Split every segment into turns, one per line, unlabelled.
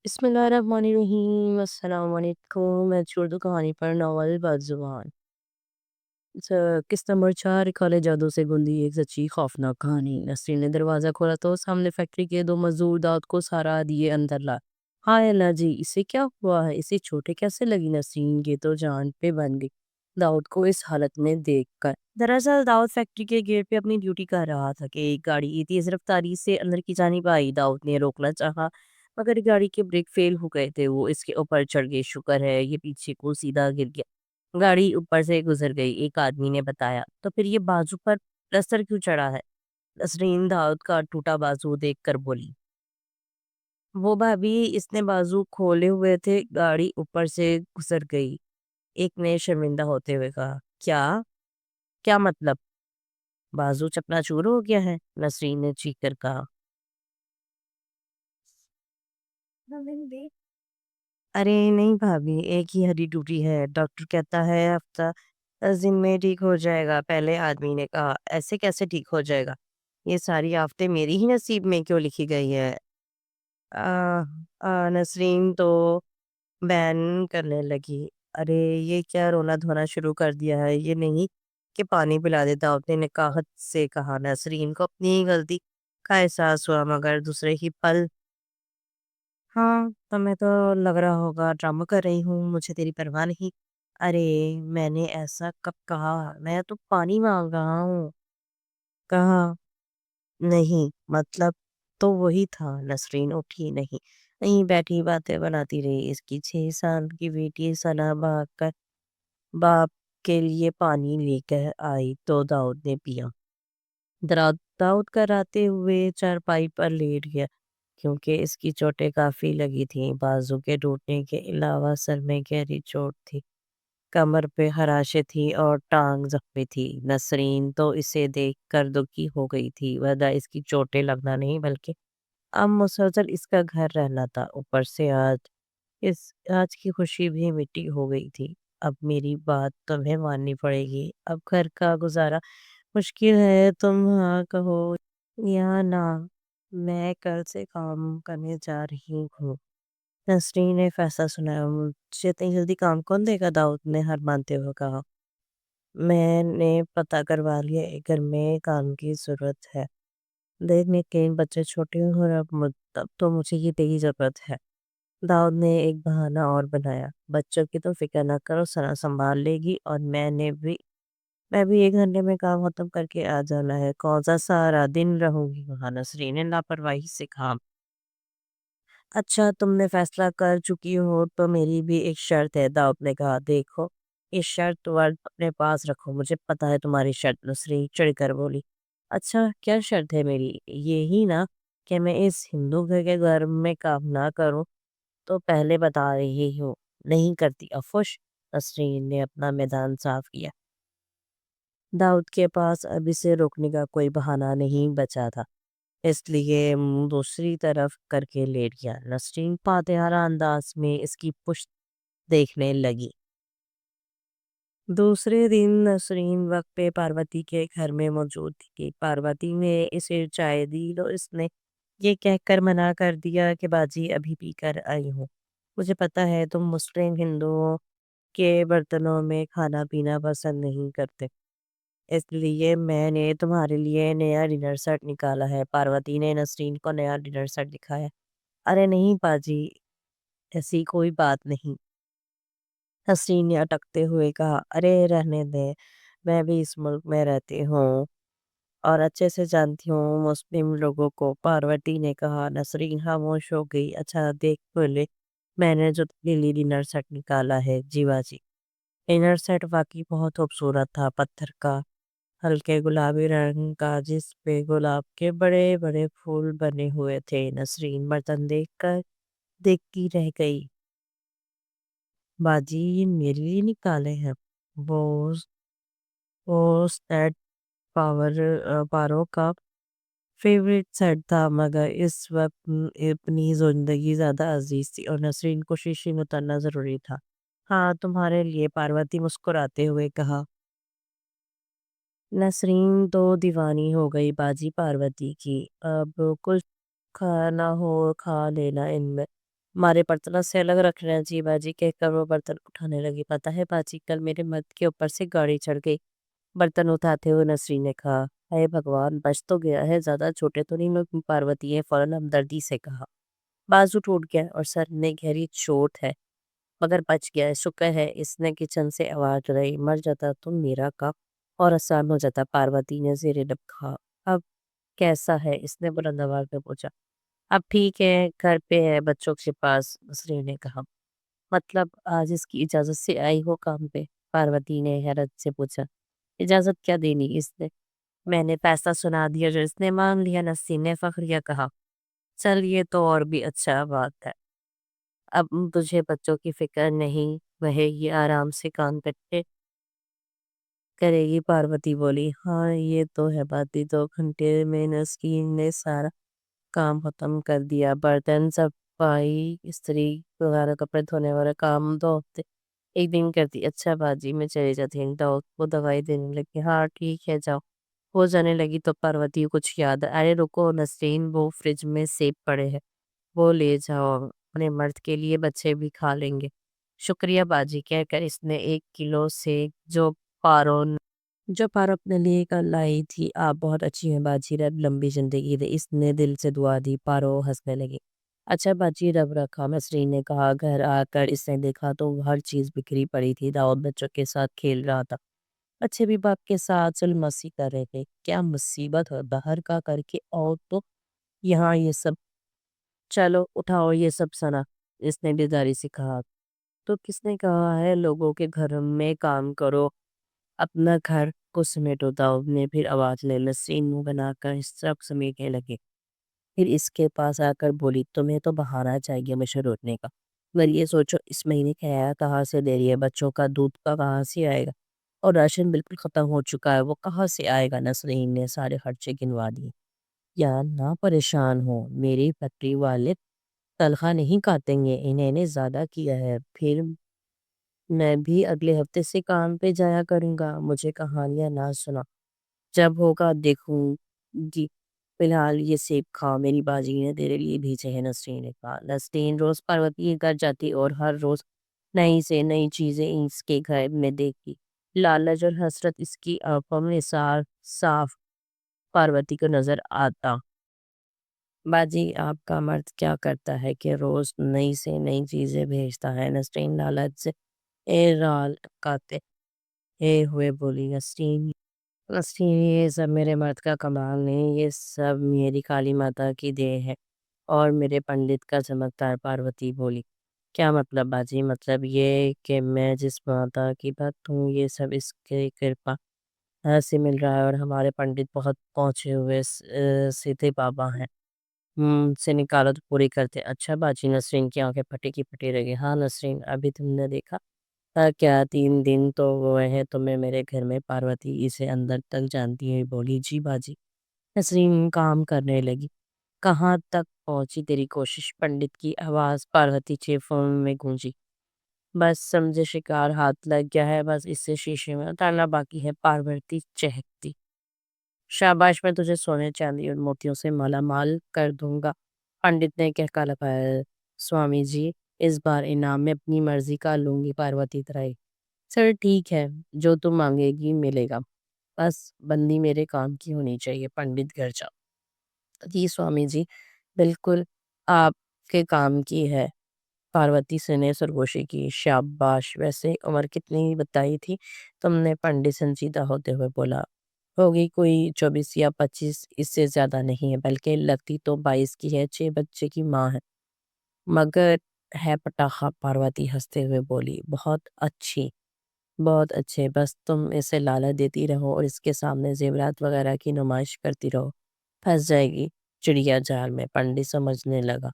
بسم اللہ الرحمن الرحیم، السلام علیکم۔ میں اردو کہانی پر ناول بادزبان قسط نمبر 4 کالے جادو سے گندی ایک سچی خوفناک کہانی۔ نسرین نے دروازہ کھولا تو سامنے فیکٹری کے دو مزدور داؤد کو سہارا دیے اندر لا۔ ہائے اللہ جی، اسے کیا ہوا ہے؟ اسے چوٹیں کیسے لگی؟ نسرین یہ تو جان پہ بن گئی داؤد کو اس حالت میں دیکھ کر۔ دراصل داؤد فیکٹری کے گیٹ پہ اپنی ڈیوٹی کر رہا تھا کہ ایک گاڑی تیز رفتاری سے اندر کی جانب آئی۔ داؤد نے روکنا چاہا مگر گاڑی کے بریک فیل ہو گئے تھے۔ وہ اس کے اوپر چڑھ گئے، شکر ہے یہ پیچھے کو سیدھا گر گیا۔ گاڑی اوپر سے گزر گئی، ایک آدمی نے بتایا۔ تو پھر یہ بازو پر پلسٹر کیوں چڑھا ہے؟ نسرین داؤد کا ٹوٹا بازو دیکھ کر بولی۔ وہ بھابھی، اس نے بازو کھولے ہوئے تھے، گاڑی اوپر سے گزر گئی، ایک نے شرمندہ ہوتے ہوئے کہا۔ کیا کیا مطلب؟ بازو چکنا چور ہو گیا ہے؟ نسرین نے چیخ کر کہا۔ ارے نہیں بھابھی، ایک ہی ہڈی ٹوٹی ہے، ڈاکٹر کہتا ہے ہفتہ 10 دن میں ٹھیک ہو جائے گا۔ پہلے آدمی نے کہا۔ ایسے کیسے ٹھیک ہو جائے گا؟ یہ ساری آفتیں میری ہی نصیب میں کیوں لکھی گئی ہے؟ نسرین تو بین کرنے لگی۔ ارے یہ کیا رونا دھونا شروع کر دیا ہے؟ یہ نہیں کہ پانی پلا دیتا؟ آپ نے نکاہت سے کہا۔ نسرین کو اپنی غلطی کا احساس ہوا مگر دوسرے ہی پل ہاں تمہیں تو لگ رہا ہوگا ڈرامہ کر رہی ہوں، مجھے تیری پرواہ نہیں۔ ارے میں نے ایسا کب کہا؟ میں تو پانی مانگ رہا ہوں۔ کہا نہیں مطلب تو وہی تھا۔ نسرین اٹھی نہیں نہیں بیٹھی باتیں بناتی رہی۔ اس کی 6 سال کی بیٹی ثنا بھاگ کر باپ کے لیے پانی لے کر آئی تو داؤد نے پیا۔ داؤد کراتے ہوئے چارپائی پر لیٹ گیا کیونکہ اس کی چوٹیں کافی لگی تھیں۔ بازو کے ٹوٹنے کے علاوہ سر میں گہری چوٹ تھی، کمر پہ خراشیں تھی اور ٹانگ زخمی تھی۔ نسرین تو اسے دیکھ کر دکھی ہو گئی تھی، وجہ اس کی چوٹیں لگنا نہیں بلکہ اب مسلسل اس کا گھر رہنا تھا۔ اوپر سے آج کی خوشی بھی مٹی ہو گئی تھی۔ اب میری بات تمہیں ماننی پڑے گی، اب گھر کا گزارا مشکل ہے، تم ہاں کہو یا نہ، میں کل سے کام کرنے جا رہی ہوں۔ نسرین نے فیصلہ سنایا۔ مجھے اتنی جلدی کام کون دے گا؟ داؤد نے ہر مانتے ہوئے کہا۔ میں نے پتہ کروا لیا، گھر میں کام کی ضرورت ہے، دیکھنے کے بچے چھوٹے اور اب تو مجھے یہ تیری ضرورت ہے۔ داؤد نے ایک بہانہ اور بنایا۔ بچوں کی تو فکر نہ کرو، سنا سنبھال لے گی اور میں بھی 1 گھنٹے میں کام ختم کر کے آ جانا ہے۔ کون سا سارا دن رہوں گی وہاں؟ نسرین نے لاپرواہی سے کہا۔ اچھا تم نے فیصلہ کر چکی ہو تو میری بھی ایک شرط ہے، داؤد نے کہا۔ دیکھو اس شرط ورد اپنے پاس رکھو، مجھے پتا ہے تمہاری شرط، نسرین چڑھ کر بولی۔ اچھا کیا شرط ہے میری؟ یہی نا کہ میں اس ہندو گھر کے گھر میں کام نہ کروں؟ تو پہلے بتا رہی ہوں نہیں کرتی۔ افوش، نسرین نے اپنا میدان صاف کیا۔ داؤد کے پاس اب اسے روکنے کا کوئی بہانہ نہیں بچا تھا، اس لیے منہ دوسری طرف کر کے لیٹ گیا۔ نسرین فاتحانہ انداز میں اس کی پشت دیکھنے لگی۔ دوسرے دن نسرین وقت پہ پاروتی کے گھر میں موجود تھی۔ پاروتی نے اسے چائے دی تو اس نے یہ کہہ کر منع کر دیا کہ باجی ابھی پی کر آئی ہوں، مجھے پتا ہے تم مسلم ہندوؤں کے برتنوں میں کھانا پینا پسند نہیں کرتے، اس لیے میں نے تمہارے لیے نیا ڈنر سیٹ نکالا ہے۔ پاروتی نے نسرین کو نیا ڈنر سیٹ دکھایا۔ ارے نہیں باجی، ایسی کوئی بات نہیں، نسرین نے اٹکتے ہوئے کہا۔ ارے رہنے دے، میں بھی اس ملک میں رہتی ہوں اور اچھے سے جانتی ہوں مسلم لوگوں کو، پاروتی نے کہا۔ نسرین خاموش ہو گئی۔ اچھا دیکھ بولے، میں نے جو تیرے لیے ڈنر سیٹ نکالا ہے۔ جی باجی۔ ڈنر سیٹ واقعی بہت خوبصورت تھا، پتھر کا، ہلکے گلابی رنگ کا، جس پہ گلاب کے بڑے بڑے پھول بنے ہوئے تھے۔ نسرین برتن دیکھ کر دیکھتی رہ گئی۔ باجی یہ میرے لیے نکالے ہیں؟ وہ سیٹ پارو کا فیوریٹ سیٹ تھا مگر اس وقت اپنی زندگی زیادہ عزیز تھی اور نسرین کو شیشے میں اترنا ضروری تھا۔ ہاں تمہارے لیے، پاروتی مسکراتے ہوئے کہا۔ نسرین تو دیوانی ہو گئی باجی پاروتی کی، اب کچھ کھانا ہو کھا لینا ان میں، ہمارے برتنوں سے الگ رکھنا جی باجی کہہ کر وہ برتن اٹھانے لگی۔ پتا ہے باجی کل میرے مرد کے اوپر سے گاڑی چڑھ گئی۔ برتن اٹھاتے ہوئے نسرین نے کہا، اے بھگوان بچ تو گیا ہے، زیادہ چھوٹے تو نہیں لوگ پاروتی ہے، فوراً ہمدردی سے کہا۔ بازو ٹوٹ گیا اور سر میں گہری چوٹ ہے مگر بچ گیا ہے، شکر ہے۔ اس نے کچن سے آواز ڈرائی، مر جاتا تو میرا کام اور آسان ہو جاتا۔ پاروتی نے زیر لب کہا، اب کیسا ہے؟ اس نے بلند آواز میں پوچھا۔ اب ٹھیک ہے، گھر پہ ہے بچوں کے پاس، نسرین نے کہا۔ مطلب آج اس کی اجازت سے آئی ہو کام پہ؟ پاروتی نے حیرت سے پوچھا۔ اجازت کیا دینی اس نے؟ میں نے پیسہ سنا دیا جو اس نے مان لیا، نسرین نے فخریہ کہا۔ چل یہ تو اور بھی اچھا بات ہے، اب تجھے بچوں کی فکر نہیں، وہ یہ آرام سے کام کرے گی۔ پاروتی بولی، ہاں یہ تو ہے، باتی 2 گھنٹے میں نسرین نے سارا کام ختم کر دیا۔ برتن صفائی، استری وغیرہ، کپڑے دھونے والا کام 2 ہفتے ایک دن کرتی۔ اچھا باجی میں چلی جاتی ہوں، وہ دوائی دینے لگی۔ ہاں ٹھیک ہے جاؤ۔ وہ جانے لگی تو پاروتی کو کچھ یاد آیا۔ ارے رکو نسرین، وہ فریج میں سیب پڑے ہیں، وہ لے جاؤ، اپنے مرد کے لیے، بچے بھی کھا لیں گے۔ شکریہ باجی کہہ کر اس نے 1 کلو سیب پارو جو پارو اپنے لیے کل لائی تھی۔ آپ بہت اچھی ہیں باجی، رب لمبی زندگی دے، اس نے دل سے دعا دی۔ پارو ہنسنے لگی۔ اچھا باجی رب رکھا، نسرین نے کہا۔ گھر آ کر اس نے دیکھا تو ہر چیز بکھری پڑی تھی۔ داؤد بچوں کے ساتھ کھیل رہا تھا، بچے بھی باپ کے ساتھ چل مستی کر رہے تھے۔ کیا مصیبت ہے، باہر کا کر کے اور تو یہاں یہ سب۔ چلو اٹھاؤ یہ سب سنا، اس نے بیداری سے کہا۔ تو کس نے کہا ہے لوگوں کے گھر میں کام کرو، اپنا گھر کو سمیٹو؟ داؤد نے پھر آواز لے، نسرین منہ بنا کر سب سمیٹنے لگے۔ پھر اس کے پاس آ کر بولی، تمہیں تو بہانا چاہیے مجھے روکنے کا، مگر یہ سوچو اس مہینے کرایہ کہاں سے دے رہی ہے، بچوں کا دودھ کا کہاں سے آئے گا، اور راشن بالکل ختم ہو چکا ہے، وہ کہاں سے آئے گا؟ نسرین نے سارے خرچے گنوا دیے۔ یار نہ پریشان ہو، میری فیکٹری والے تنخواہ نہیں کاٹیں گے، انہیں نے زیادہ کیا ہے، پھر میں بھی اگلے ہفتے سے کام پہ جایا کروں گا، مجھے کہانیاں نہ سنا، جب ہوگا دیکھوں گی، فی الحال یہ سیب کھاؤ، میری باجی نے تیرے لیے بھیجے ہیں، نسرین نے کہا۔ نسرین روز پاروتی کے گھر جاتی اور ہر روز نئی سے نئی چیزیں اس کے گھر میں دیکھتی۔ لالچ اور حسرت اس کی آنکھوں میں صاف صاف پاروتی کو نظر آتا۔ باجی آپ کا مرد کیا کرتا ہے کہ روز نئی سے نئی چیزیں بھیجتا ہے؟ نسرین لالچ سے رال کاتے ہوئے بولی۔ نسرین یہ سب میرے مرد کا کمال نہیں، یہ سب میری کالی ماتا کی دے ہے اور میرے پنڈت کا چمکدار۔ پاروتی بولی۔ کیا مطلب باجی؟ مطلب یہ کہ میں جس ماتا کی بات ہوں یہ سب اس کی کرپا سے مل رہا ہے، اور ہمارے پنڈت بہت پہنچے ہوئے سیدھے بابا ہیں، سے نکالو تو پوری کرتے۔ اچھا باجی، نسرین کی آنکھیں پھٹی کی پھٹی رہی۔ ہاں نسرین، ابھی تم نے دیکھا تھا کیا؟ 3 دن تو وہ ہے تمہیں میرے گھر میں؟ پاروتی اسے اندر تک جانتی ہے بولی۔ جی باجی۔ نسرین کام کرنے لگی۔ کہاں تک پہنچی تیری کوشش؟ پنڈت کی آواز پاروتی کے فون میں گونجی۔ بس سمجھے شکار ہاتھ لگ گیا ہے، بس اس سے شیشے میں اتارنا باقی ہے، پاروتی چہکتی۔ شاباش، میں تجھے سونے چاندی اور موتیوں سے مالا مال کر دوں گا، پنڈت نے کہکا لگایا۔ سوامی جی، اس بار انعام میں اپنی مرضی کا لوں گی، پاروتی اترائی۔ سر ٹھیک ہے، جو تم مانگے گی ملے گا، بس بندی میرے کام کی ہونی چاہیے۔ پنڈت گھر جا۔ جی سوامی جی، بالکل آپ کے کام کی ہے، پاروتی سے نے سرگوشی کی۔ شاباش، ویسے عمر کتنی بتائی تھی تم نے؟ پنڈت سنجیدہ ہوتے ہوئے بولا۔ ہوگی کوئی 24 یا 25، اس سے زیادہ نہیں ہے، بلکہ لگتی تو 22 کی ہے، 6 بچے کی ماں ہے، مگر ہے پٹاخہ۔ پاروتی ہنستے ہوئے بولی۔ بہت اچھی، بہت اچھے، بس تم اسے لالچ دیتی رہو اور اس کے سامنے زیورات وغیرہ کی نمائش کرتی رہو، پھنس جائے گی چڑیا جال میں۔ پنڈت سمجھنے لگا۔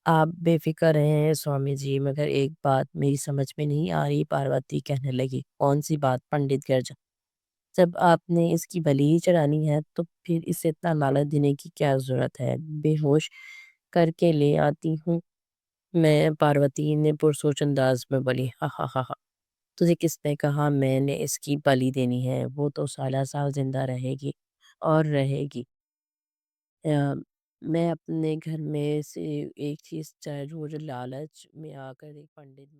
آپ بے فکر رہے ہیں سوامی جی، مگر ایک بات میری سمجھ میں نہیں آ رہی، پاروتی کہنے لگی۔ کون سی بات؟ پنڈت گرجا۔ جب آپ نے اس کی بلی ہی چڑھانی ہے تو پھر اسے اتنا لالچ دینے کی کیا ضرورت ہے؟ بے ہوش کر کے لے آتی ہوں میں، پاروتی نے پرسوچ انداز میں بولی۔ ہا ہا ہا ہا، تجھے کس نے کہا میں نے اس کی بلی دینی ہے؟ وہ تو سالہ سال زندہ رہے گی اور رہے گی،
میں اپنے گھر میں سے ایک چیز چاہتی ہوں، مجھے لالچ میں آ کر ایک پنڈت